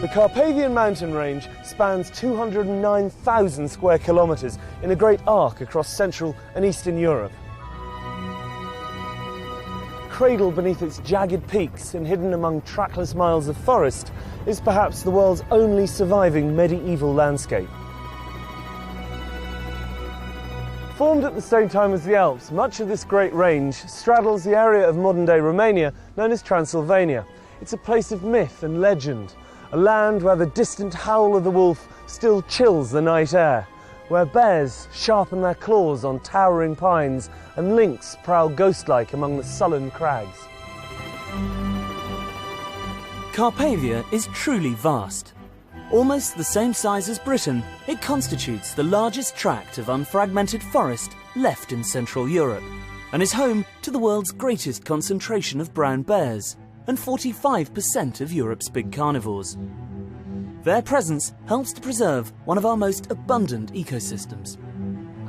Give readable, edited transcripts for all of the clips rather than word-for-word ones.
The Carpathian mountain range spans 209,000 square kilometres in a great arc across Central and Eastern Europe. Cradled beneath its jagged peaks and hidden among trackless miles of forest, is perhaps the world's only surviving medieval landscape. Formed at the same time as the Alps, much of this great range straddles the area of modern-day Romania known as Transylvania. It's a place of myth and legend, a land where the distant howl of the wolf still chills the night air, where bears sharpen their claws on towering pines and lynx prowl ghost-like among the sullen crags. Carpathia is truly vast. Almost the same size as Britain, it constitutes the largest tract of unfragmented forest left in Central Europe, and is home to the world's greatest concentration of brown bears and 45% of Europe's big carnivores. Their presence helps to preserve one of our most abundant ecosystems.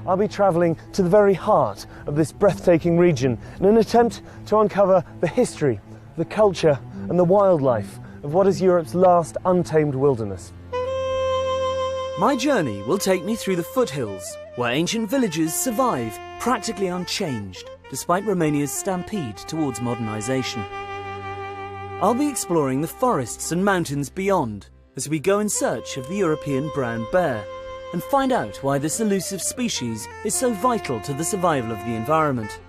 I'll be travelling to the very heart of this breathtaking region in an attempt to uncover the history, the culture and the wildlife of what is Europe's last untamed wilderness. My journey will take me through the foothills, where ancient villages survive practically unchanged, despite Romania's stampede towards modernisation. I'll be exploring the forests and mountains beyond, as we go in search of the European brown bear, and find out why this elusive species is so vital to the survival of the environment.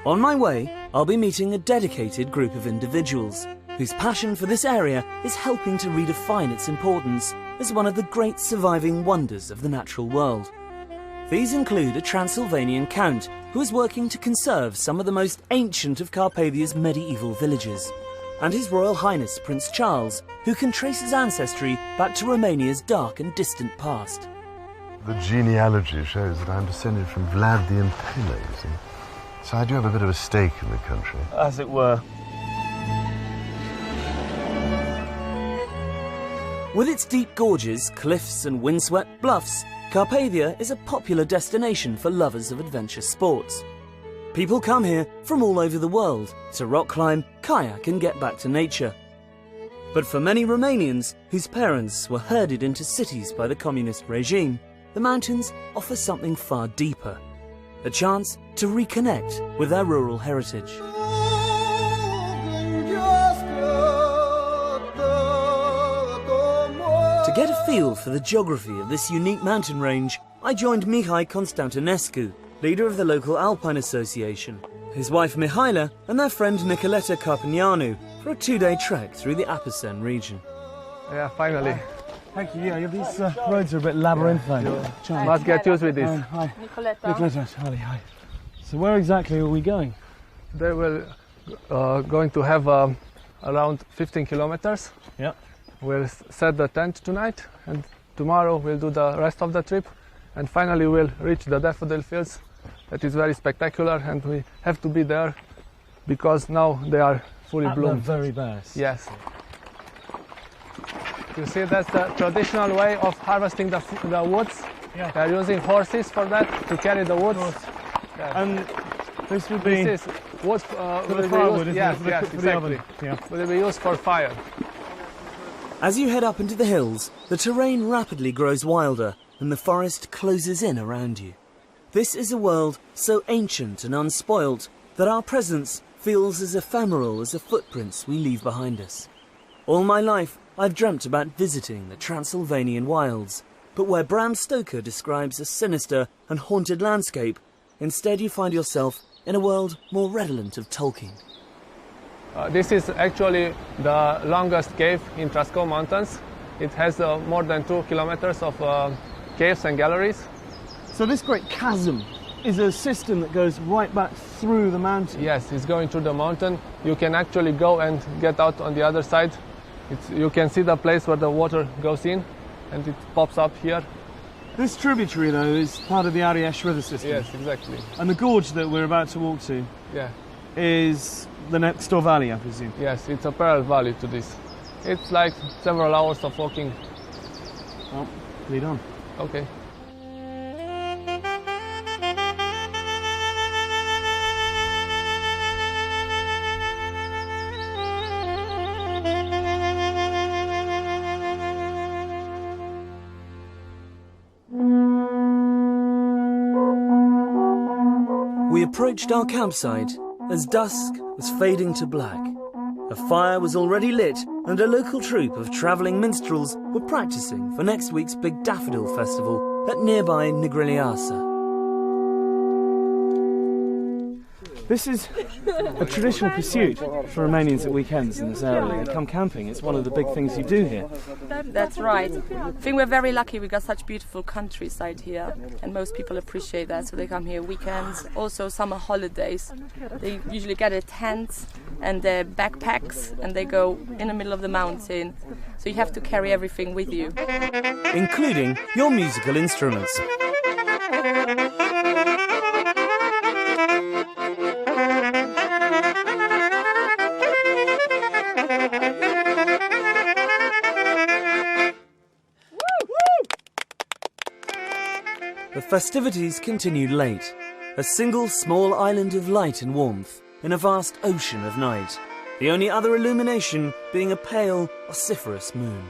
On my way, I'll be meeting a dedicated group of individuals, whose passion for this area is helping to redefine its importance as one of the great surviving wonders of the natural world. These include a Transylvanian count who is working to conserve some of the most ancient of Carpathia's medieval villages, and His Royal Highness Prince Charles, who can trace his ancestry back to Romania's dark and distant past. The genealogy shows that I'm descended from Vlad the Impaler, you see. So I do have a bit of a stake in the country. As it were. With its deep gorges, cliffs and windswept bluffs, Carpathia is a popular destination for lovers of adventure sports. People come here from all over the world to rock climb, kayak and get back to nature. But for many Romanians whose parents were herded into cities by the communist regime, the mountains offer something far deeper, a chance to reconnect with their rural heritage. To get a feel for the geography of this unique mountain range, I joined Mihai Constantinescu, leader of the local Alpine Association, his wife Mihaela and their friend Nicoleta Carpinianu for a 2-day trek through the Apuseni region. Yeah, finally. Thank you. Yeah, these roads are a bit labyrinthine. You must get used with this. Hi. Nicoleta. Hi. So where exactly are we going? They will going to have around 15 kilometers. Yeah. We'll set the tent tonight, and tomorrow we'll do the rest of the trip, and finally we'll reach the daffodil fields. That is very spectacular, and we have to be there because now they are fully bloomed. At the very best. Yes. You see, that's the traditional way of harvesting the woods. Yeah. They're using horses for that, to carry the woods. Yeah. And this would be... This is wood for the firewood, isn't it? yes, For exactly. the oven. Yeah. Will be used for fire. As you head up into the hills, the terrain rapidly grows wilder and the forest closes in around you. This is a world so ancient and unspoilt that our presence feels as ephemeral as the footprints we leave behind us. All my life, I've dreamt about visiting the Transylvanian wilds, but where Bram Stoker describes a sinister and haunted landscape, instead you find yourself in a world more redolent of Tolkien. This is actually the longest cave in Trascou Mountains. It has more than 2 kilometers of caves and galleries. So this great chasm is a system that goes right back through the mountain? Yes, it's going through the mountain. You can actually go and get out on the other side. You can see the place where the water goes in, and it pops up here. This tributary, though, is part of the Ariash river system. Yes, exactly. And the gorge that we're about to walk to is the next door valley, I presume? Yes, it's a parallel valley to this. It's like several hours of walking. Well, lead on. Okay. We approached our campsite as dusk was fading to black. A fire was already lit and a local troupe of travelling minstrels were practising for next week's big daffodil festival at nearby Negrilliasa. This is a traditional pursuit for Romanians at weekends in this area. They come camping. It's one of the big things you do here. That's right. I think we're very lucky we got such beautiful countryside here, and most people appreciate that, so they come here weekends, also summer holidays. They usually get a tent and their backpacks and they go in the middle of the mountain, so you have to carry everything with you. Including your musical instruments. The festivities continued late, a single small island of light and warmth in a vast ocean of night, the only other illumination being a pale, vociferous moon.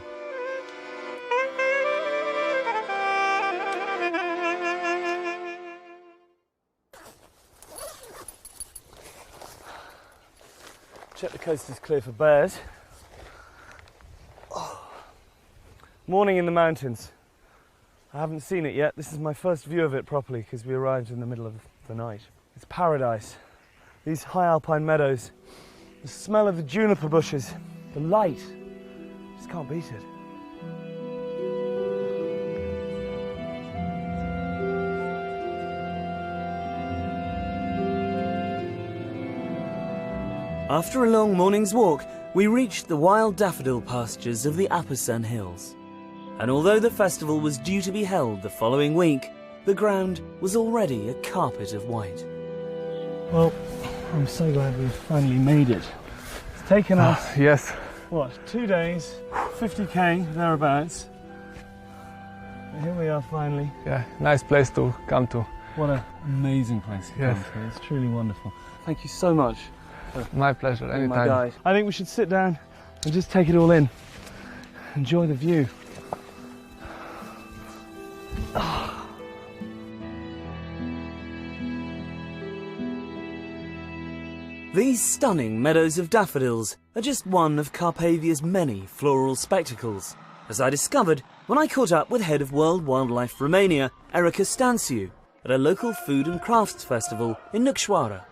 Check the coast is clear for bears. Oh. Morning in the mountains. I haven't seen it yet. This is my first view of it properly because we arrived in the middle of the night. It's paradise. These high alpine meadows, the smell of the juniper bushes, the light. Just can't beat it. After a long morning's walk, we reached the wild daffodil pastures of the Apasan Hills. And although the festival was due to be held the following week, the ground was already a carpet of white. Well, I'm so glad we've finally made it. It's taken us, Yes. what, 2 days, 50k, thereabouts. And here we are finally. Yeah, nice place to come to. What an amazing place to Yes. come to. It's truly wonderful. Thank you so much. My pleasure, Being my anytime. guide. I think we should sit down and just take it all in. Enjoy the view. These stunning meadows of daffodils are just one of Carpathia's many floral spectacles, as I discovered when I caught up with head of World Wildlife Romania, Erica Stanciu, at a local food and crafts festival in Nucșoara.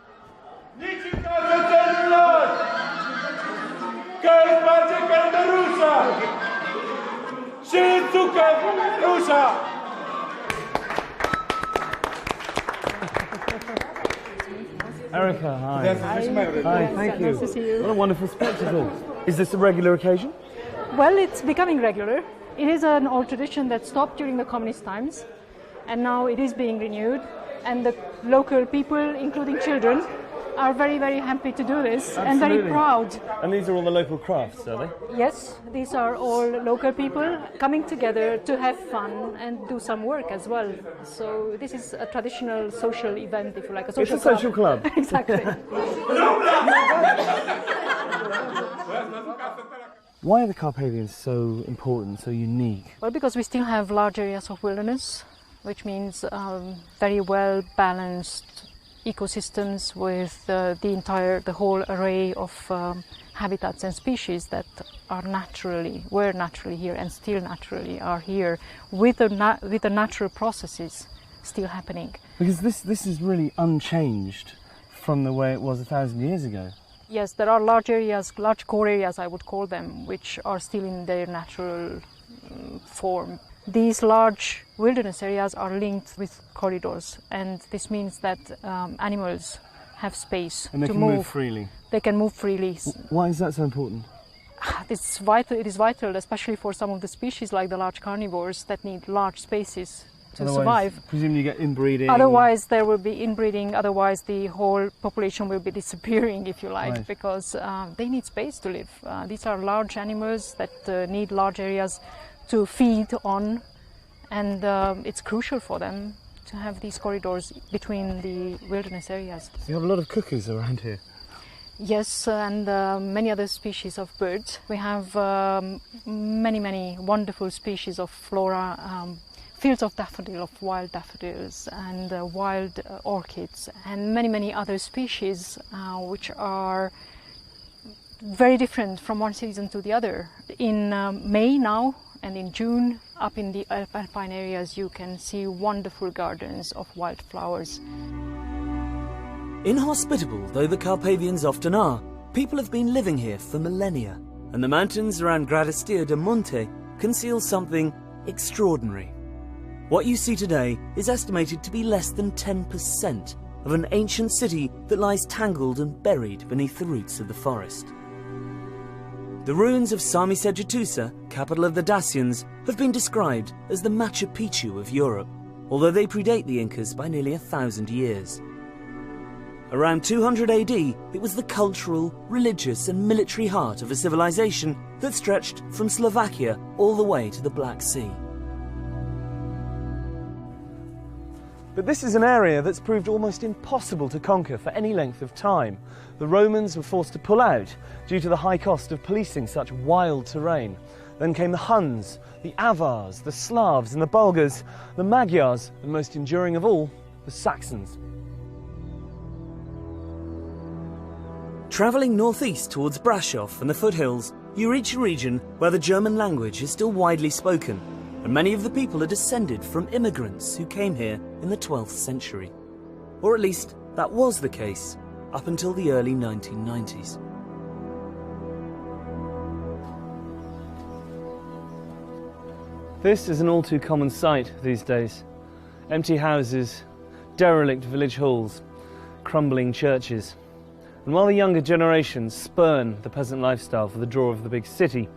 Erica, hi. Hi, thank you. Nice to see you. What a wonderful spectacle. Is this a regular occasion? Well, it's becoming regular. It is an old tradition that stopped during the communist times, and now it is being renewed. And the local people, including children, are very, very happy to do this and very Absolutely. proud. And these are all the local crafts, are they? Yes, these are all local people coming together to have fun and do some work as well. So this is a traditional social event, if you like, a social It's a social club. Exactly. Why are the Carpathians so important, so unique? Well, because we still have large areas of wilderness, which means very well balanced ecosystems with the whole array of habitats and species that were naturally here and still naturally are here, with the natural processes still happening. Because this is really unchanged from the way it was 1,000 years ago. Yes, there are large areas, large core areas I would call them, which are still in their natural form. These large wilderness areas are linked with corridors, and this means that animals have space And they to can move freely. They can move freely. Why is that so important? It's vital. It is vital, especially for some of the species like the large carnivores that need large spaces to Otherwise, survive. presumably you get inbreeding. Otherwise, there will be inbreeding. Otherwise, the whole population will be disappearing, if you like, Right. because they need space to live. These are large animals that need large areas to feed on, and it's crucial for them to have these corridors between the wilderness areas. You have a lot of cuckoos around here. Yes, and many other species of birds. We have many wonderful species of flora, fields of wild daffodils and wild orchids and many other species which are very different from one season to the other. In May now and in June, up in the alpine areas, you can see wonderful gardens of wildflowers. Inhospitable though the Carpathians often are, people have been living here for millennia, and the mountains around Gradistia de Monte conceal something extraordinary. What you see today is estimated to be less than 10% of an ancient city that lies tangled and buried beneath the roots of the forest. The ruins of Sarmisegetusa, capital of the Dacians, have been described as the Machu Picchu of Europe, although they predate the Incas by nearly 1,000 years. Around 200 AD, it was the cultural, religious and military heart of a civilization that stretched from Slovakia all the way to the Black Sea. But this is an area that's proved almost impossible to conquer for any length of time. The Romans were forced to pull out due to the high cost of policing such wild terrain. Then came the Huns, the Avars, the Slavs and the Bulgars, the Magyars, and most enduring of all, the Saxons. Travelling northeast towards Brasov and the foothills, you reach a region where the German language is still widely spoken, and many of the people are descended from immigrants who came here in the 12th century. Or at least that was the case up until the early 1990s. This is an all too common sight these days. Empty houses, derelict village halls, crumbling churches. And while the younger generations spurn the peasant lifestyle for the draw of the big city,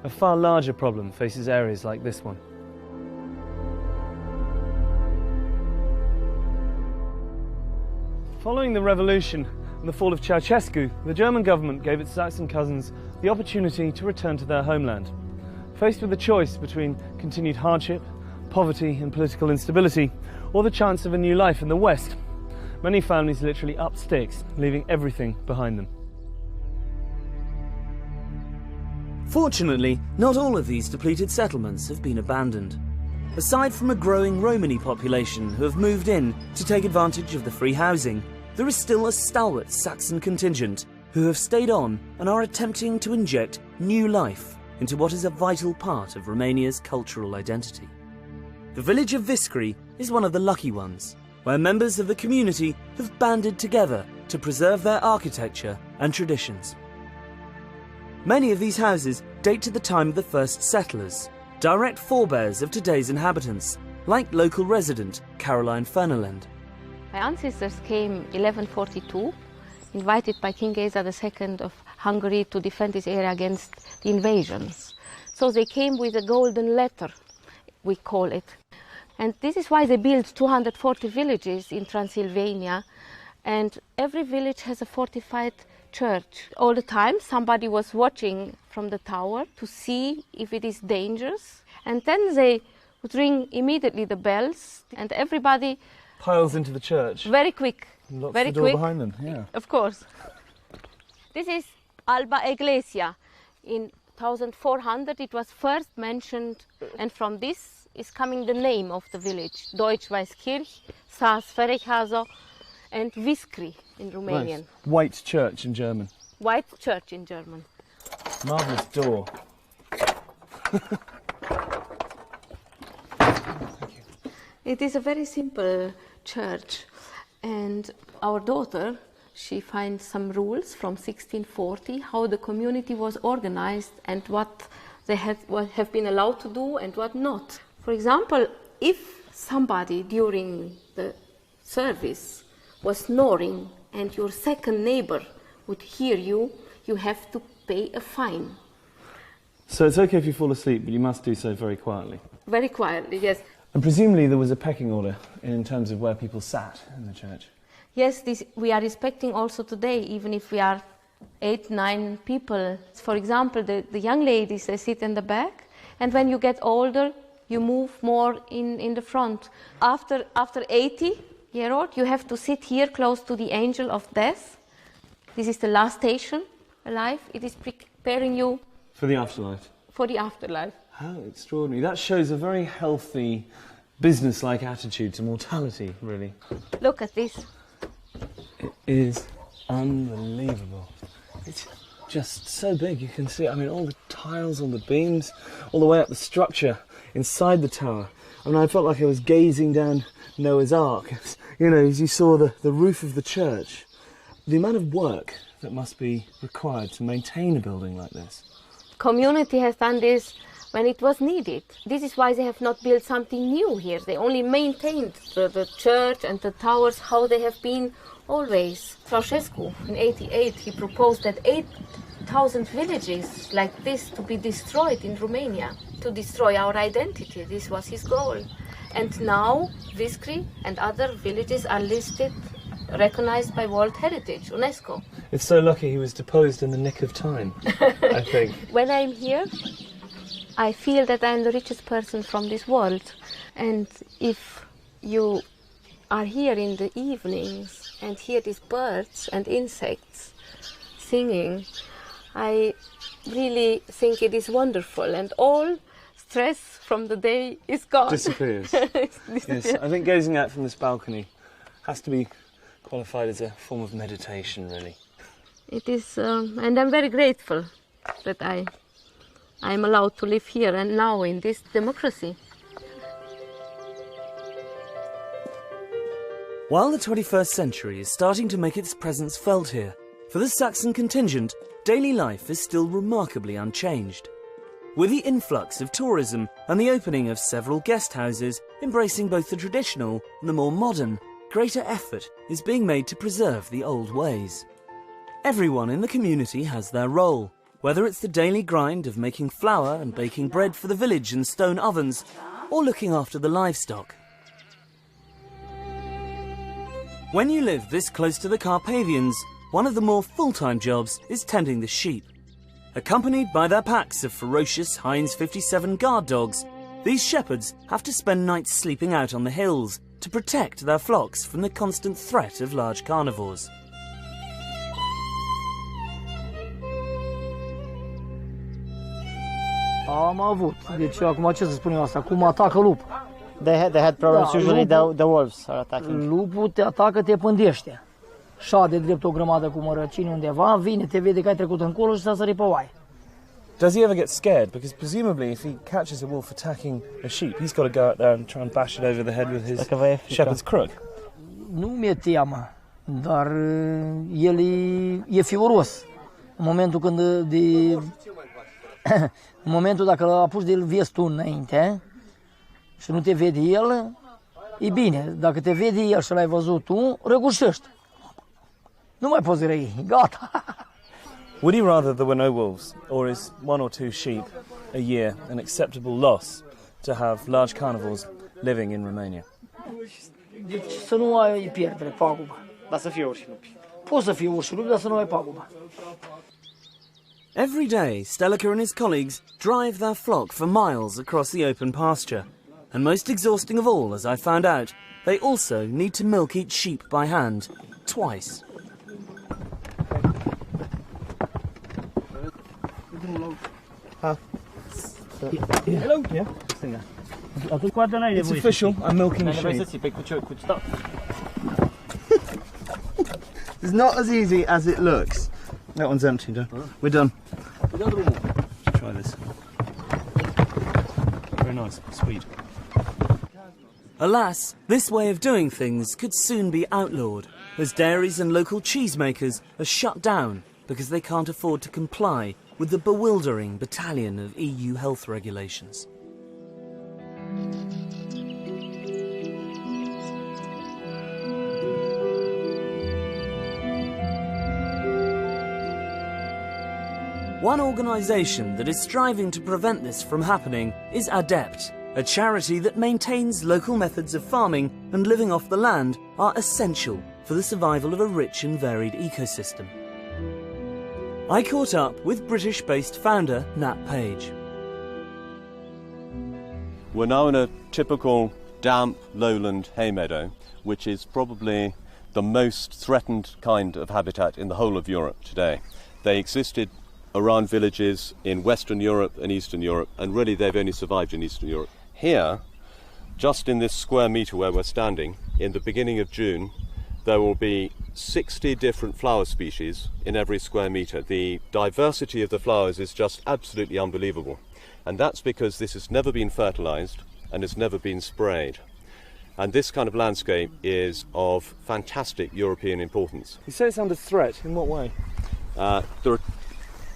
a far larger problem faces areas like this one. Following the revolution and the fall of Ceausescu, the German government gave its Saxon cousins the opportunity to return to their homeland. Faced with the choice between continued hardship, poverty and political instability, or the chance of a new life in the West, many families literally up sticks, leaving everything behind them. Fortunately, not all of these depleted settlements have been abandoned. Aside from a growing Romani population who have moved in to take advantage of the free housing, there is still a stalwart Saxon contingent who have stayed on and are attempting to inject new life into what is a vital part of Romania's cultural identity. The village of Viscri is one of the lucky ones, where members of the community have banded together to preserve their architecture and traditions. Many of these houses date to the time of the first settlers, direct forebears of today's inhabitants, like local resident Caroline Fernelend. My ancestors came 1142, invited by King Geza II of Hungary to defend this area against the invasions. So they came with a golden letter, we call it. And this is why they built 240 villages in Transylvania, and every village has a fortified church. All the time somebody was watching from the tower to see if it is dangerous, and then they would ring immediately the bells, and everybody Piles into the church. very quick. And locks Very the door quick. behind them. Yeah. Of course. This is Alba Iglesia. In 1400 it was first mentioned, and from this is coming the name of the village. Deutsch-Weißkirch, Saas-Ferechhazo and Viscri in Romanian. Nice. White church in German. White church in German. Marvellous door. It is a very simple church, and our daughter, she finds some rules from 1640, how the community was organized and what they have been allowed to do and what not. For example, if somebody during the service was snoring and your second neighbor would hear you, you have to pay a fine. So it's okay if you fall asleep, but you must do so very quietly. Very quietly, yes. And presumably there was a pecking order in terms of where people sat in the church. Yes, this we are respecting also today, even if we are 8, 9 people. For example, the young ladies, they sit in the back, and when you get older, you move more in the front. After 80-year-old, you have to sit here close to the angel of death. This is the last station alive. It is preparing you For the afterlife. for the afterlife. How extraordinary. That shows a very healthy business-like attitude to mortality, really. Look at this. It is unbelievable. It's just so big, you can see, I mean, all the tiles on the beams, all the way up the structure inside the tower. I mean, I felt like I was gazing down Noah's Ark, you know, as you saw the roof of the church. The amount of work that must be required to maintain a building like this. Community has done this when it was needed. This is why they have not built something new here. They only maintained the church and the towers how they have been always. Ceausescu, in '88, he proposed that 8,000 villages like this to be destroyed in Romania, to destroy our identity. This was his goal. And now Viscri and other villages are listed, recognized by World Heritage, UNESCO. It's so lucky he was deposed in the nick of time, I think. When I'm here, I feel that I'm the richest person from this world. And if you are here in the evenings and hear these birds and insects singing, I really think it is wonderful, and all stress from the day is gone. Disappears. Yes, I think gazing out from this balcony has to be qualified as a form of meditation, really. It is, and I'm very grateful that I'm allowed to live here and now in this democracy. While the 21st century is starting to make its presence felt here, for the Saxon contingent, daily life is still remarkably unchanged. With the influx of tourism and the opening of several guest houses embracing both the traditional and the more modern, greater effort is being made to preserve the old ways. Everyone in the community has their role, whether it's the daily grind of making flour and baking bread for the village in stone ovens, or looking after the livestock. When you live this close to the Carpathians, one of the more full-time jobs is tending the sheep. Accompanied by their packs of ferocious Heinz 57 guard dogs, these shepherds have to spend nights sleeping out on the hills to protect their flocks from the constant threat of large carnivores. Am avut. Deci acum ce să spun eu asta? Cum atacă lupul. They had problems usually the wolves are attacking. Lupul te atacă, te pândește. Șade drept o grămadă cu mărăcini undeva, vine, te vede că ai trecut încolo și s-a sărit pe oaie. Does he ever get scared? Because presumably if he catches a wolf attacking a sheep, he's got to go out there and try and bash it over the head with his shepherd's crook. Nu mi-e teamă, dar el e fioros. În momentul când în momentul dacă l-a pus de el vezi tu înainte și nu te vede el, e bine. Dacă te vede el și l-ai văzut tu, răgușești. Nu mai poți răi, gata. Would he rather there were no wolves, or is 1 or 2 sheep a year an acceptable loss to have large carnivores living in Romania? Deci să nu ai pierdere, pagubă. Dar să fie urși lupi. Poți să fie urși lupi, dar să nu ai pagubă. Every day, Stelaka and his colleagues drive their flock for miles across the open pasture. And most exhausting of all, as I found out, they also need to milk each sheep by hand, twice. Hello? Yeah? It's official, I'm milking a sheep. It's not as easy as it looks. That one's empty, done. We're done. Let's try this. Very nice, sweet. Alas, this way of doing things could soon be outlawed, as dairies and local cheesemakers are shut down because they can't afford to comply with the bewildering battalion of EU health regulations. One organisation that is striving to prevent this from happening is ADEPT, a charity that maintains local methods of farming and living off the land are essential for the survival of a rich and varied ecosystem. I caught up with British-based founder Nat Page. We're now in a typical damp lowland hay meadow, which is probably the most threatened kind of habitat in the whole of Europe today. They existed around villages in Western Europe and Eastern Europe, and really they've only survived in Eastern Europe. Here, just in this square metre where we're standing, in the beginning of June, there will be 60 different flower species in every square metre. The diversity of the flowers is just absolutely unbelievable. And that's because this has never been fertilised and has never been sprayed. And this kind of landscape is of fantastic European importance. You say it's under threat. In what way? There are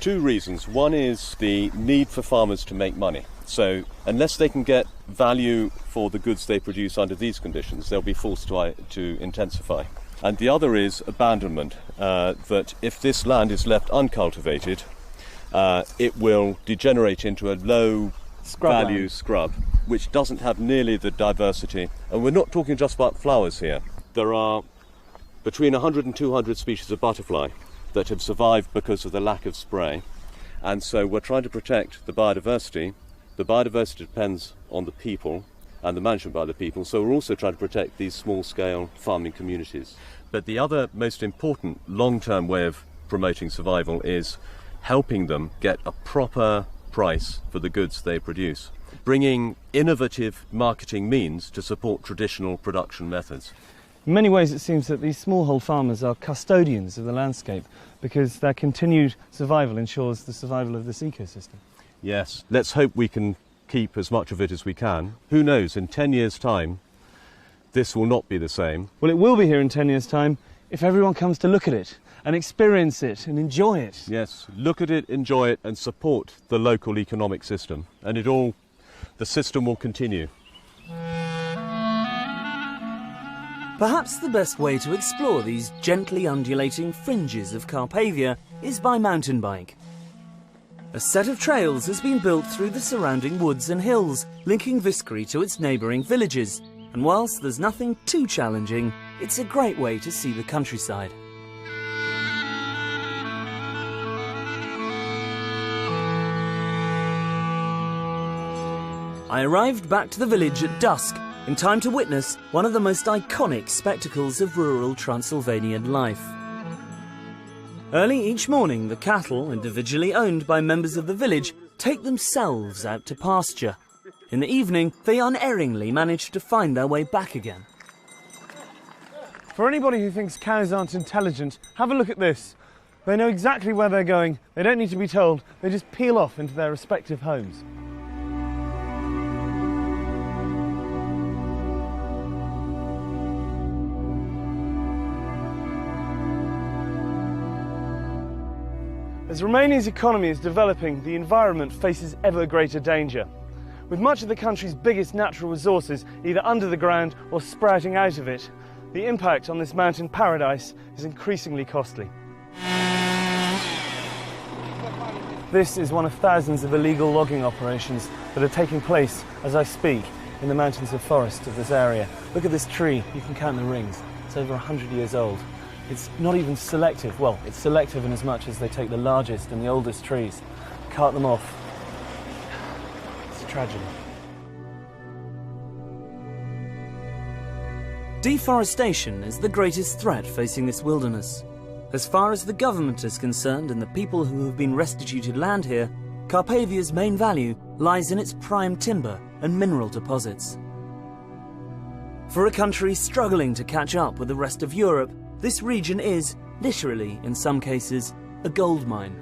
two reasons. One is the need for farmers to make money. So unless they can get value for the goods they produce under these conditions, they'll be forced to intensify. And the other is abandonment, that if this land is left uncultivated, it will degenerate into a low-value scrub, which doesn't have nearly the diversity. And we're not talking just about flowers here. There are between 100 and 200 species of butterfly that have survived because of the lack of spray. And so we're trying to protect the biodiversity. The biodiversity depends on the people and the management by the people, so we're also trying to protect these small-scale farming communities. But the other most important long-term way of promoting survival is helping them get a proper price for the goods they produce, bringing innovative marketing means to support traditional production methods. In many ways it seems that these smallhold farmers are custodians of the landscape because their continued survival ensures the survival of this ecosystem. Yes, let's hope we can keep as much of it as we can. Who knows, in 10 years' time, this will not be the same. Well, it will be here in 10 years' time if everyone comes to look at it and experience it and enjoy it. Yes, look at it, enjoy it, and support the local economic system. And the system will continue. Perhaps the best way to explore these gently undulating fringes of Carpathia is by mountain bike. A set of trails has been built through the surrounding woods and hills, linking Viscri to its neighbouring villages, and whilst there's nothing too challenging, it's a great way to see the countryside. I arrived back to the village at dusk, in time to witness one of the most iconic spectacles of rural Transylvanian life. Early each morning, the cattle, individually owned by members of the village, take themselves out to pasture. In the evening, they unerringly manage to find their way back again. For anybody who thinks cows aren't intelligent, have a look at this. They know exactly where they're going, they don't need to be told, they just peel off into their respective homes. As Romania's economy is developing, the environment faces ever greater danger. With much of the country's biggest natural resources either under the ground or sprouting out of it, the impact on this mountain paradise is increasingly costly. This is one of thousands of illegal logging operations that are taking place as I speak in the mountains of forest of this area. Look at this tree, you can count the rings. It's over 100 years old. It's not even selective. Well, it's selective in as much as they take the largest and the oldest trees, cart them off. It's a tragedy. Deforestation is the greatest threat facing this wilderness. As far as the government is concerned and the people who have been restituted land here, Carpathia's main value lies in its prime timber and mineral deposits. For a country struggling to catch up with the rest of Europe, this region is, literally in some cases, a gold mine.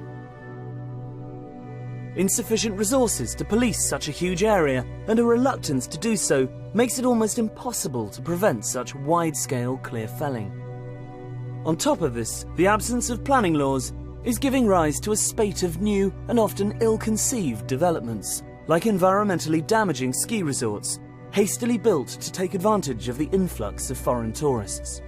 Insufficient resources to police such a huge area and a reluctance to do so makes it almost impossible to prevent such wide-scale clear felling. On top of this, the absence of planning laws is giving rise to a spate of new and often ill-conceived developments, like environmentally damaging ski resorts, hastily built to take advantage of the influx of foreign tourists.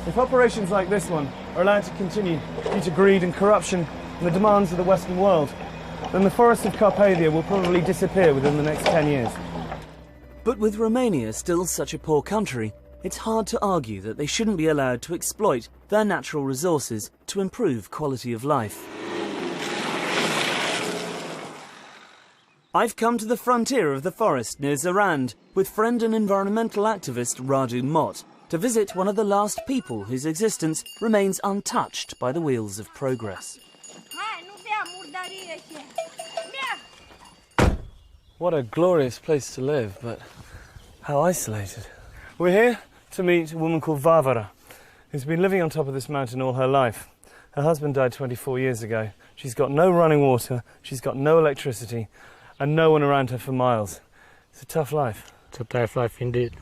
If operations like this one are allowed to continue due to greed and corruption and the demands of the Western world, then the forests of Carpathia will probably disappear within the next 10 years. But with Romania still such a poor country, it's hard to argue that they shouldn't be allowed to exploit their natural resources to improve quality of life. I've come to the frontier of the forest near Zarand with friend and environmental activist Radu Mot to visit one of the last people whose existence remains untouched by the wheels of progress. What a glorious place to live, but how isolated. We're here to meet a woman called Varvara, who's been living on top of this mountain all her life. Her husband died 24 years ago. She's got no running water, she's got no electricity, and no one around her for miles. It's a tough life. It's a tough life indeed.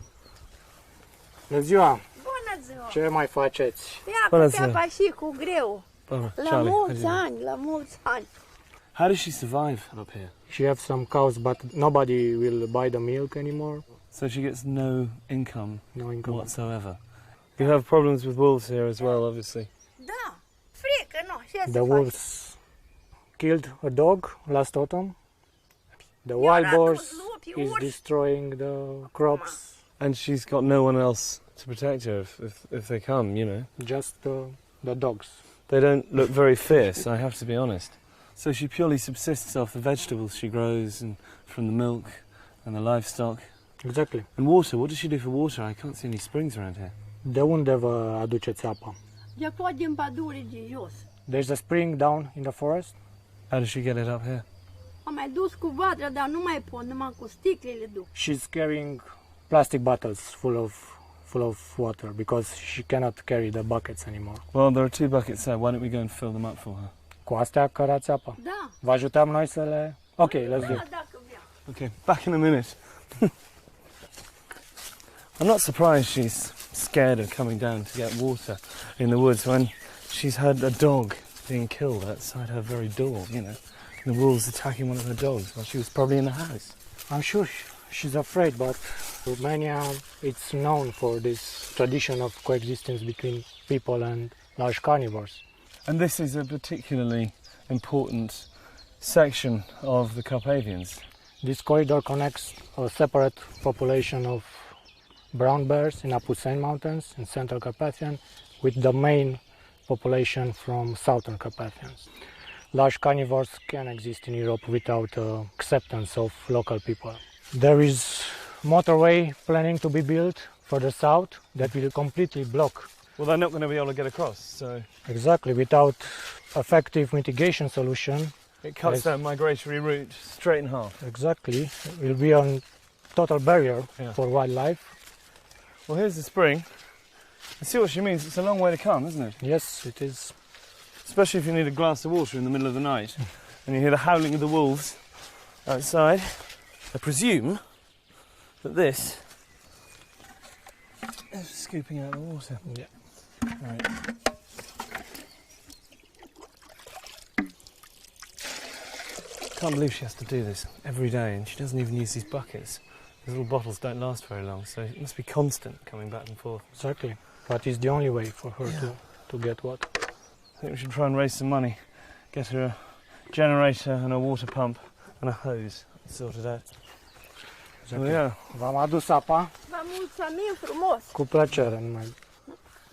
Bună ziua! Bună ziua! Ce mai faceți? Bună ziua! Pe și cu greu. La mulți Charlie, ani, la mulți ani. how does she survive up here? She has some cows, but nobody will buy the milk anymore. So she gets no income, No income whatsoever. You have problems with wolves here as well, obviously. Da, frică, nu, ce să The faci? wolves killed a dog last autumn. The wild boars is destroying the crops. And she's got no one else to protect her if they come, you know. Just the dogs. They don't look very fierce, I have to be honest. So she purely subsists off the vegetables she grows and from the milk and the livestock. Exactly. And water, what does she do for water? I can't see any springs around here. De unde vă aduceți apa? De acolo din pădure de jos. There's a spring down in the forest. How does she get it up here? Am mai dus cu vatra, dar nu mai pot, numai cu sticlele duc. She's carrying plastic bottles full of water because she cannot carry the buckets anymore. Well, there are 2 buckets there. Why don't we go and fill them up for her? Cu astea cărați apa. Da. Vă ajutăm noi să le... Ok, let's do it. Dacă vrea. Okay, back in a minute. I'm not surprised she's scared of coming down to get water in the woods when she's had a dog being killed outside her very door, you know. The wolves attacking one of her dogs while she was probably in the house. I'm sure she's afraid, but Romania, it's known for this tradition of coexistence between people and large carnivores. And this is a particularly important section of the Carpathians. This corridor connects a separate population of brown bears in Apuseni Mountains in central Carpathian with the main population from southern Carpathians. Large carnivores can exist in Europe without acceptance of local people. There is motorway planning to be built further south that will completely block. Well, they're not going to be able to get across, so... Exactly, without effective mitigation solution. It cuts that migratory route straight in half. Exactly, it will be a total barrier for wildlife. Well, here's the spring. You see what she means? It's a long way to come, isn't it? Yes, it is. Especially if you need a glass of water in the middle of the night and you hear the howling of the wolves outside. I presume that this is scooping out the water. Yeah. Right. Can't believe she has to do this every day, and she doesn't even use these buckets. These little bottles don't last very long, so it must be constant coming back and forth. Exactly, but it's the only way for her to get water. I think we should try and raise some money, get her a generator and a water pump and a hose sorted out. Exactly. Yeah. V-am adus apa. Vă mulțumim frumos. Cu plăcere, numai.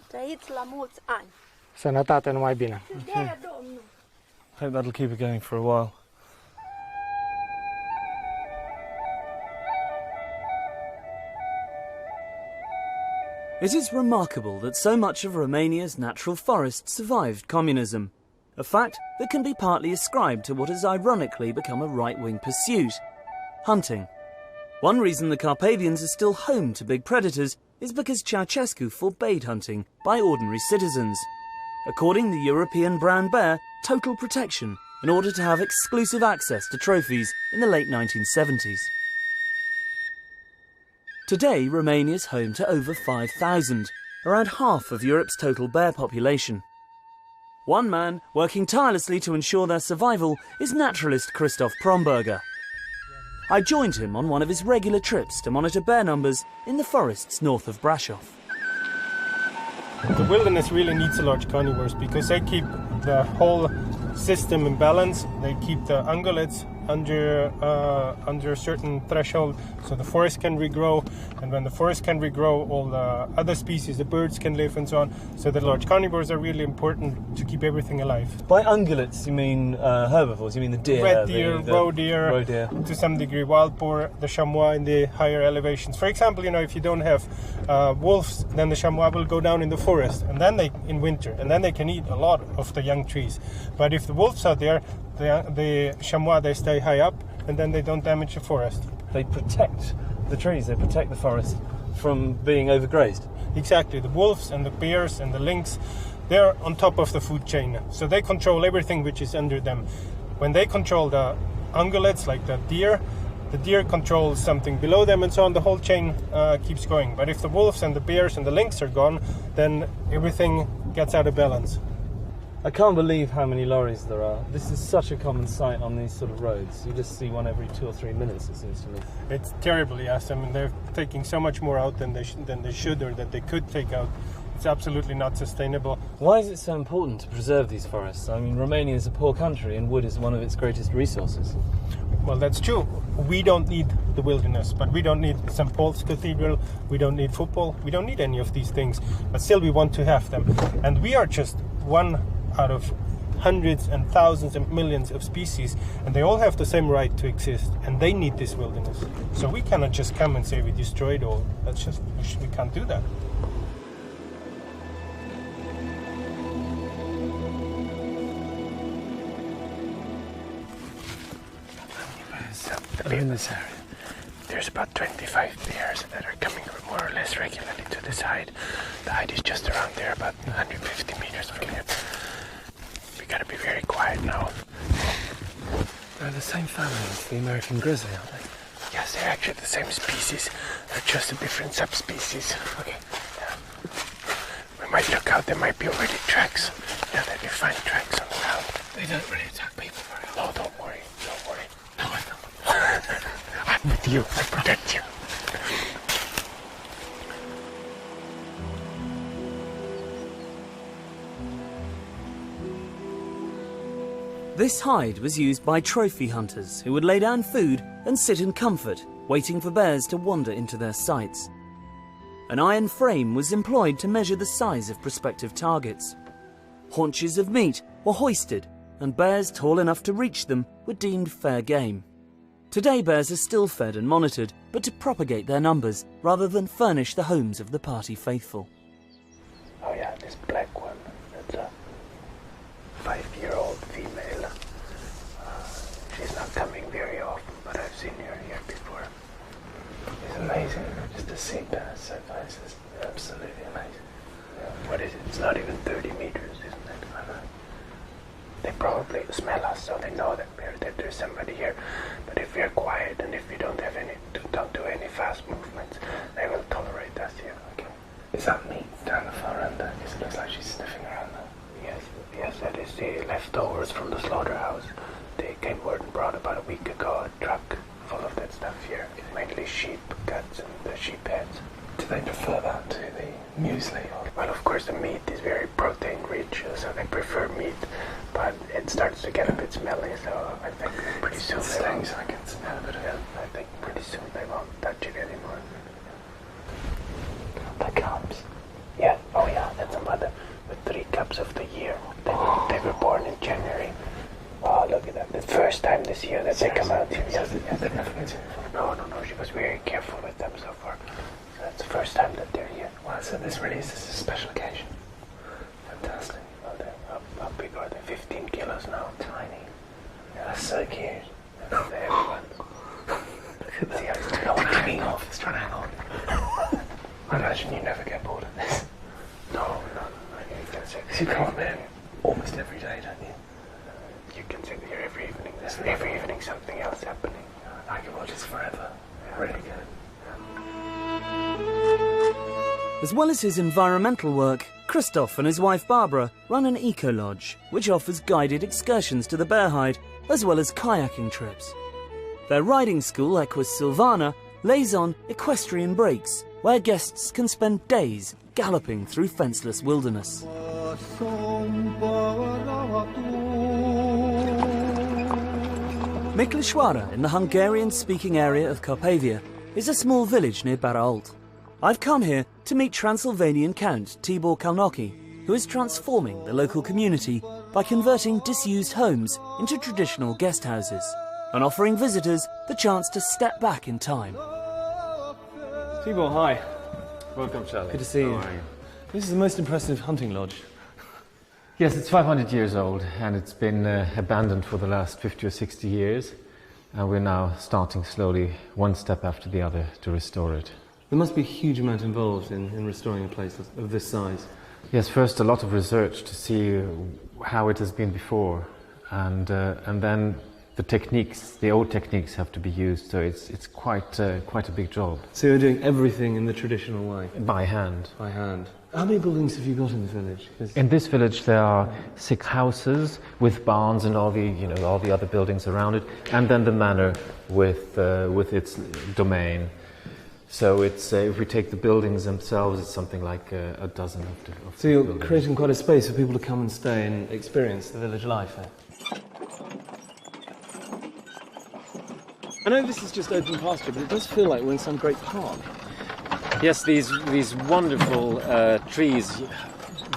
Trăiți la mulți ani. Sănătate, numai bine. De-aia, Domnul. Hope that'll keep her going for a while. It is remarkable that so much of Romania's natural forest survived communism, a fact that can be partly ascribed to what has ironically become a right-wing pursuit: hunting. One reason the Carpathians are still home to big predators is because Ceausescu forbade hunting by ordinary citizens, according the European brown bear total protection in order to have exclusive access to trophies in the late 1970s. Today, Romania is home to over 5,000, around half of Europe's total bear population. One man working tirelessly to ensure their survival is naturalist Christoph Promberger. I joined him on one of his regular trips to monitor bear numbers in the forests north of Brasov. The wilderness really needs the large carnivores because they keep the whole system in balance. They keep the ungulates under a certain threshold so the forest can regrow, and when the forest can regrow, all the other species, the birds, can live and so on. So the large carnivores are really important to keep everything alive. By ungulates you mean herbivores, you mean the deer? Red deer, the roe deer, to some degree wild boar, the chamois in the higher elevations. For example, if you don't have wolves, then the chamois will go down in the forest and then in winter, and then they can eat a lot of the young trees. But if the wolves are there, the chamois, they stay high up and then they don't damage the forest. They protect the trees, they protect the forest from being overgrazed. Exactly. The wolves and the bears and the lynx, they're on top of the food chain. So they control everything which is under them. When they control the ungulates, like the deer controls something below them, and so on. The whole chain keeps going. But if the wolves and the bears and the lynx are gone, then everything gets out of balance. I can't believe how many lorries there are. This is such a common sight on these sort of roads. You just see one every 2 or 3 minutes, it seems to me. It's terrible, yes. I mean, they're taking so much more out than they should, or that they could take out. It's absolutely not sustainable. Why is it so important to preserve these forests? I mean, Romania is a poor country and wood is one of its greatest resources. Well, that's true. We don't need the wilderness, but we don't need St. Paul's Cathedral, we don't need football, we don't need any of these things, but still we want to have them. And we are just one out of hundreds and thousands and millions of species, and they all have the same right to exist, and they need this wilderness. So we cannot just come and say we destroy it all. That's just, we can't do that. In this area, there's about 25 bears that are coming more or less regularly to this height. The height is just around there, about 150 meters from here. We gotta be very quiet now. They're the same family as the American grizzly, aren't they? Yes, they're actually the same species. They're just a different subspecies. Okay. Yeah. We might look out, there might be already tracks. Yeah, that we find tracks on the ground. They don't really attack people very often. No, don't worry, don't worry. No, I don't. I'm with you, I protect you. This hide was used by trophy hunters who would lay down food and sit in comfort, waiting for bears to wander into their sights. An iron frame was employed to measure the size of prospective targets. Haunches of meat were hoisted, and bears tall enough to reach them were deemed fair game. Today bears are still fed and monitored, but to propagate their numbers rather than furnish the homes of the party faithful. Oh yeah, this black one, that's a 5-year-old female. She's not coming very often, but I've seen her here before. It's amazing just to see bears so close. It's absolutely amazing. Yeah. What is it? It's not even 30 meters, isn't it? I know. They probably smell us, so they know that there's somebody here. But if we're quiet and if we don't do any fast movements, they will tolerate us here. Okay. Is that meat down the far end there? Because it looks like she's sniffing around there. Yes, that is the leftovers from the slaughterhouse. They came word and brought about a week ago a truck full of that stuff here. Mainly sheep guts and the sheep heads. Do they prefer that to the muesli? Well, of course, the meat is very protein rich, so they prefer meat, but it starts to get a bit smelly, so I think pretty soon they won't. I can smell a bit of it. I think pretty soon they won't touch it anymore. The cubs? Yeah, oh yeah, that's a mother with 3 cubs of the year. They were born in January. Oh, look at that. The first time this year that they come out here. Yes, they've never been too far. No, she was very careful with them so far. So that's the first time that they're here. Wow, so this is a special occasion. Fantastic. Oh, how big are they? 15 kilos now. Tiny. Yeah, that's so cute. That's the heavy ones. Look at that. See how it's hanging off. It's trying to hang on. I imagine you never get bored of this. No. You come here almost every day, don't you? You can sit here every evening. There's every evening something else happening. I can watch this forever. Really good. As well as his environmental work, Christoph and his wife Barbara run an eco-lodge, which offers guided excursions to the bear hide, as well as kayaking trips. Their riding school, Equus Silvana, lays on equestrian breaks, where guests can spend days galloping through fenceless wilderness. Miklișoara, in the Hungarian-speaking area of Carpathia, is a small village near Barault. I've come here to meet Transylvanian Count Tibor Kalnoki, who is transforming the local community by converting disused homes into traditional guest houses and offering visitors the chance to step back in time. Tibor, hi. Welcome, Charlie. Good to see you. How are you? This is the most impressive hunting lodge. Yes, it's 500 years old and it's been abandoned for the last 50 or 60 years. and we're now starting slowly, one step after the other, to restore it. There must be a huge amount involved in restoring a place of this size. Yes, first a lot of research to see how it has been before, and then the techniques, the old techniques, have to be used. So it's quite a big job. So you're doing everything in the traditional way? By hand. By hand. How many buildings have you got in the village? In this village there are 6 houses with barns and all the other buildings around it, and then the manor with its domain. So it's if we take the buildings themselves, it's something like a dozen of So you're buildings. creating quite a space for people to come and stay and experience the village life. I know this is just open pasture, but it does feel like we're in some great park. Yes, these wonderful trees,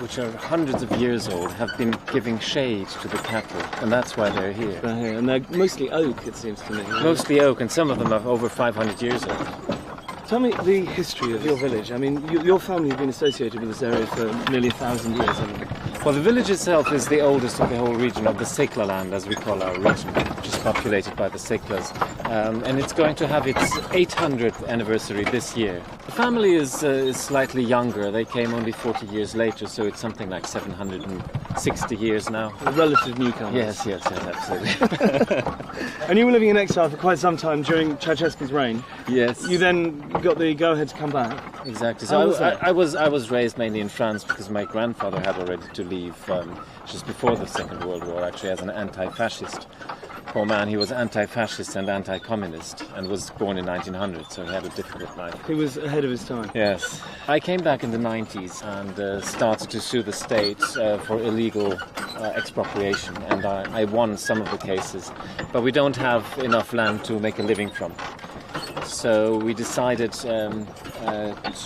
which are hundreds of years old, have been giving shade to the cattle, and that's why they're here. They're here, and they're mostly oak, it seems to me. Mostly oak, and some of them are over 500 years old. Tell me the history of your village. I mean, your family have been associated with this area for nearly 1,000 years, haven't you? Well, the village itself is the oldest of the whole region, of the Sekla land, as we call our region, which is populated by the Seklas. And it's going to have its 800th anniversary this year. The family is slightly younger. They came only 40 years later, so it's something like 760 years now. A relative newcomer. Yes, absolutely. And you were living in exile for quite some time during Ceausescu's reign. Yes. You then got the go-ahead to come back. Exactly. How So was I was raised mainly in France because my grandfather had already to leave just before the Second World War, actually, as an anti-fascist. Poor man, he was anti-fascist and anti-communist and was born in 1900, so he had a difficult life. He was ahead of his time. Yes. I came back in the 90s and started to sue the state for illegal expropriation, and I won some of the cases, but we don't have enough land to make a living from. So we decided to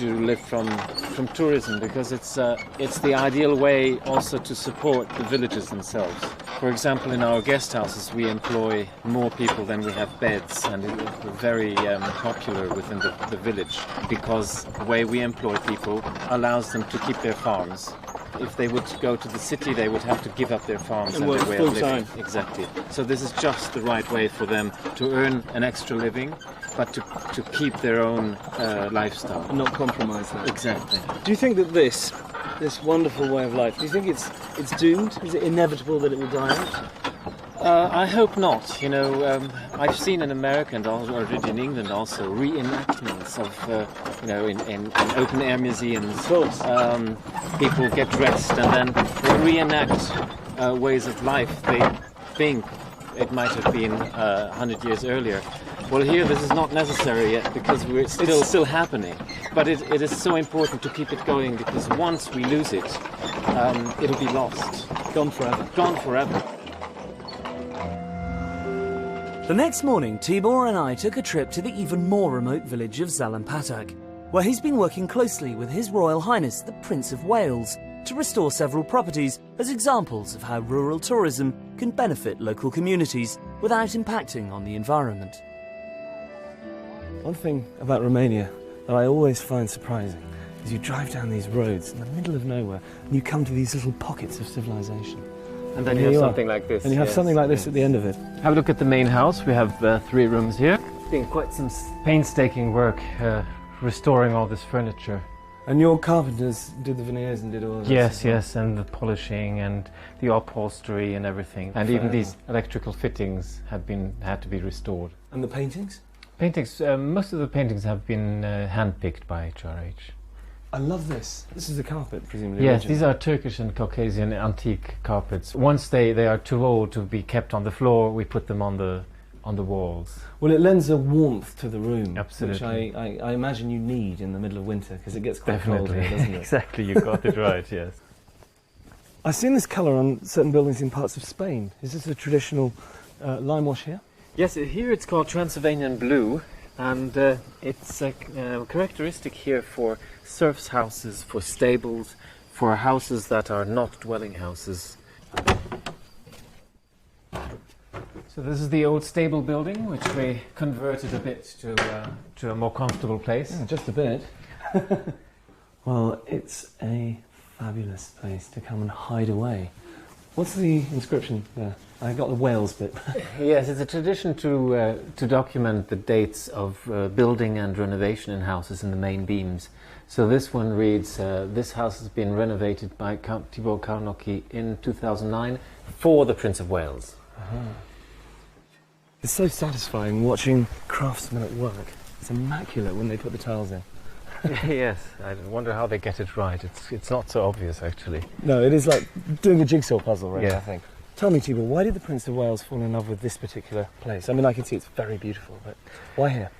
live from tourism, because it's the ideal way also to support the villages themselves. For example, in our guest houses we employ more people than we have beds, and we're very popular within the village, because the way we employ people allows them to keep their farms. If they would go to the city, they would have to give up their farms and their way of living. Exactly. So this is just the right way for them to earn an extra living, but to keep their own lifestyle. And not compromise that. Exactly. Do you think that this wonderful way of life, do you think it's doomed? Is it inevitable that it will die out? I hope not. You know, I've seen in America and already in England also reenactments of, in open-air museums. People get dressed and then they reenact ways of life they think it might have been 100 years earlier. Well, here this is not necessary yet, because it's still happening. But it is so important to keep it going, because once we lose it, it'll be lost. Gone forever. Gone forever. The next morning, Tibor and I took a trip to the even more remote village of Zalampatak, where he's been working closely with His Royal Highness the Prince of Wales to restore several properties as examples of how rural tourism can benefit local communities without impacting on the environment. One thing about Romania that I always find surprising is you drive down these roads in the middle of nowhere and you come to these little pockets of civilization. And then you have something like this. And you have something like this at the end of it. Have a look at the main house. We have 3 rooms here. It's been quite some painstaking work restoring all this furniture. And your carpenters did the veneers and did all of this? Yes, and the polishing and the upholstery and everything. And even these electrical fittings had to be restored. And the paintings? Paintings, most of the paintings have been hand-picked by HRH. I love this. This is a carpet, presumably. Yes, these are Turkish and Caucasian antique carpets. Once they are too old to be kept on the floor, we put them on the walls. Well, it lends a warmth to the room. Absolutely. Which I imagine you need in the middle of winter, because it gets quite cold here, doesn't it? Exactly, you got it right, yes. I've seen this colour on certain buildings in parts of Spain. Is this a traditional lime wash here? Yes, here it's called Transylvanian blue, and it's a characteristic here for serfs' houses, for stables, for houses that are not dwelling houses. So this is the old stable building, which we converted a bit to a more comfortable place. Yeah, just a bit. Well, it's a fabulous place to come and hide away What's the inscription there? I got the Wales bit. Yes, it's a tradition to document the dates of building and renovation in houses in the main beams. So this one reads, this house has been renovated by Count Thibaut Karnocki in 2009 for the Prince of Wales. It's so satisfying watching craftsmen at work. It's immaculate when they put the tiles in. Yes, I wonder how they get it right. It's not so obvious, actually. No, it is like doing a jigsaw puzzle, really, Yeah. I think. Tell me, Thibaut, why did the Prince of Wales fall in love with this particular place? I mean, I can see it's very beautiful, but why here?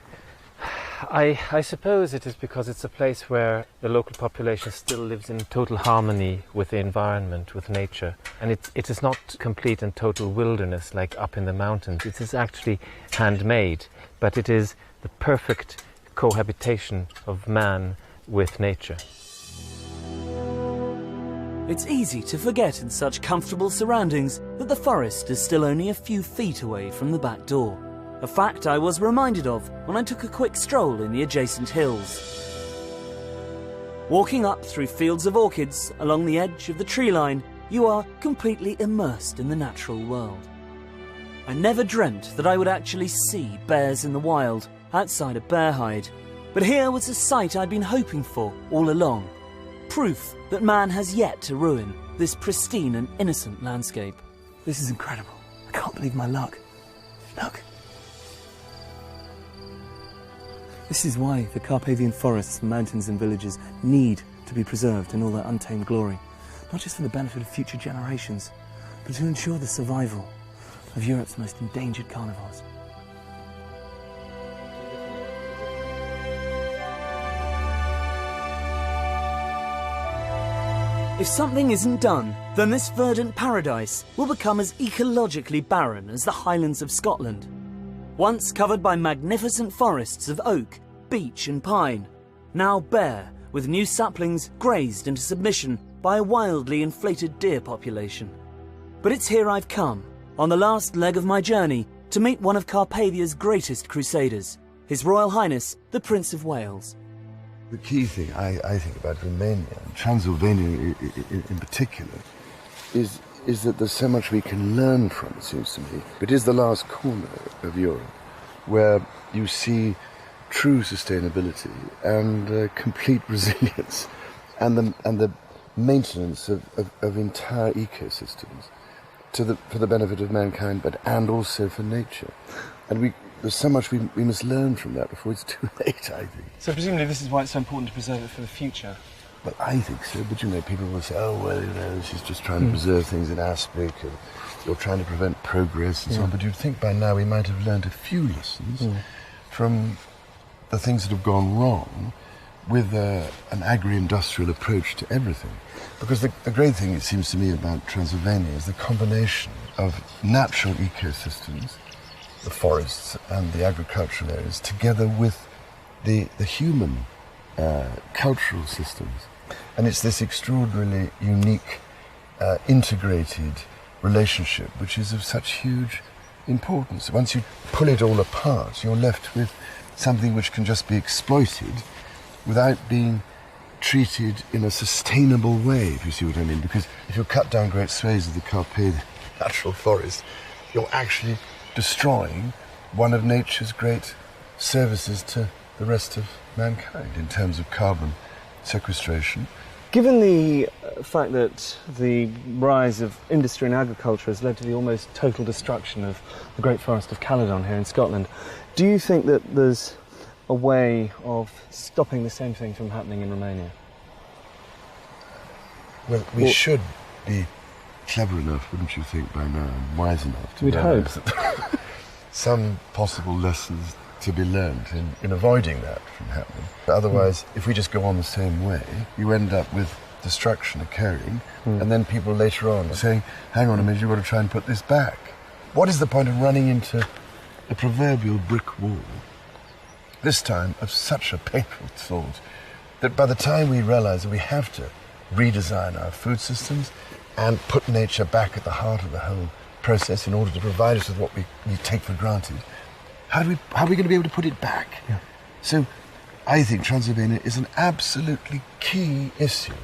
I suppose it is because it's a place where the local population still lives in total harmony with the environment, with nature. And it is not complete and total wilderness like up in the mountains. It is actually handmade, but it is the perfect cohabitation of man with nature. It's easy to forget in such comfortable surroundings that the forest is still only a few feet away from the back door. A fact I was reminded of when I took a quick stroll in the adjacent hills. Walking up through fields of orchids along the edge of the tree line, you are completely immersed in the natural world. I never dreamt that I would actually see bears in the wild outside a bear hide, but here was a sight I'd been hoping for all along. Proof that man has yet to ruin this pristine and innocent landscape. This is incredible. I can't believe my luck. Look. This is why the Carpathian forests, mountains and villages need to be preserved in all their untamed glory. Not just for the benefit of future generations, but to ensure the survival of Europe's most endangered carnivores. If something isn't done, then this verdant paradise will become as ecologically barren as the Highlands of Scotland. Once covered by magnificent forests of oak, beech and pine, now bare with new saplings grazed into submission by a wildly inflated deer population. But it's here I've come, on the last leg of my journey, to meet one of Carpathia's greatest crusaders, His Royal Highness, the Prince of Wales. The key thing I think about Romania, and Transylvania in particular, is that there's so much we can learn from, it seems to me. It is the last corner of Europe where you see true sustainability and complete resilience and the maintenance of entire ecosystems for the benefit of mankind, and also for nature. And there's so much we must learn from that before it's too late, I think. So presumably this is why it's so important to preserve it for the future. Well, I think so, but people will say, oh, well, she's just trying to preserve things in aspic, and you're trying to prevent progress and so on. But you'd think by now we might have learned a few lessons from the things that have gone wrong with an agri-industrial approach to everything. Because the great thing, it seems to me, about Transylvania is the combination of natural ecosystems, the forests and the agricultural areas, together with the human cultural systems. And it's this extraordinarily unique, integrated relationship which is of such huge importance. Once you pull it all apart, you're left with something which can just be exploited without being treated in a sustainable way, if you see what I mean. Because if you cut down great swathes of the Carpathian natural forest, you're actually destroying one of nature's great services to the rest of mankind in terms of carbon sequestration. Given the fact that the rise of industry and agriculture has led to the almost total destruction of the Great Forest of Caledon here in Scotland, do you think that there's a way of stopping the same thing from happening in Romania? Well, we should be clever enough, wouldn't you think, by now, and wise enough to We'd hope. Some possible lessons to be learned in avoiding that from happening. Otherwise, if we just go on the same way, you end up with destruction occurring, and then people later on saying, hang on a minute, you've got to try and put this back. What is the point of running into the proverbial brick wall, this time of such a painful sort, that by the time we realise that we have to redesign our food systems and put nature back at the heart of the whole process in order to provide us with what we take for granted, how are we going to be able to put it back? Yeah. So I think Transylvania is an absolutely key issue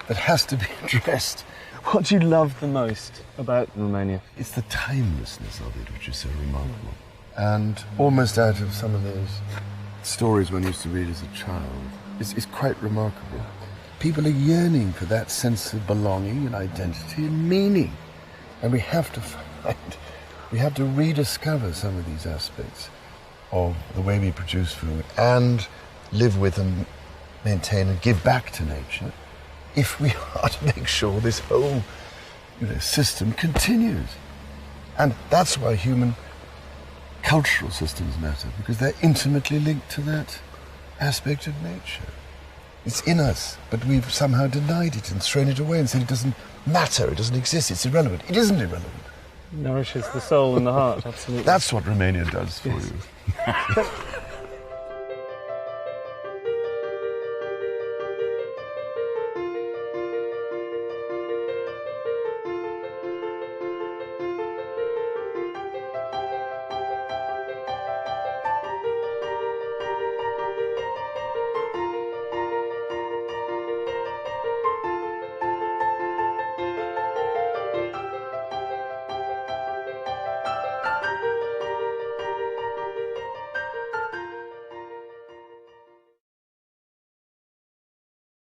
that has to be addressed What do you love the most about Romania? It's the timelessness of it, which is so remarkable. And almost out of some of those stories one used to read as a child, it's quite remarkable. People are yearning for that sense of belonging and identity and meaning. And we have to rediscover some of these aspects of the way we produce food and live with and maintain and give back to nature if we are to make sure this whole system continues. And that's why human cultural systems matter, because they're intimately linked to that aspect of nature. It's in us, but we've somehow denied it and thrown it away and said it doesn't matter, it doesn't exist, it's irrelevant. It isn't irrelevant. Nourishes the soul and the heart, absolutely. That's what Romania does for you.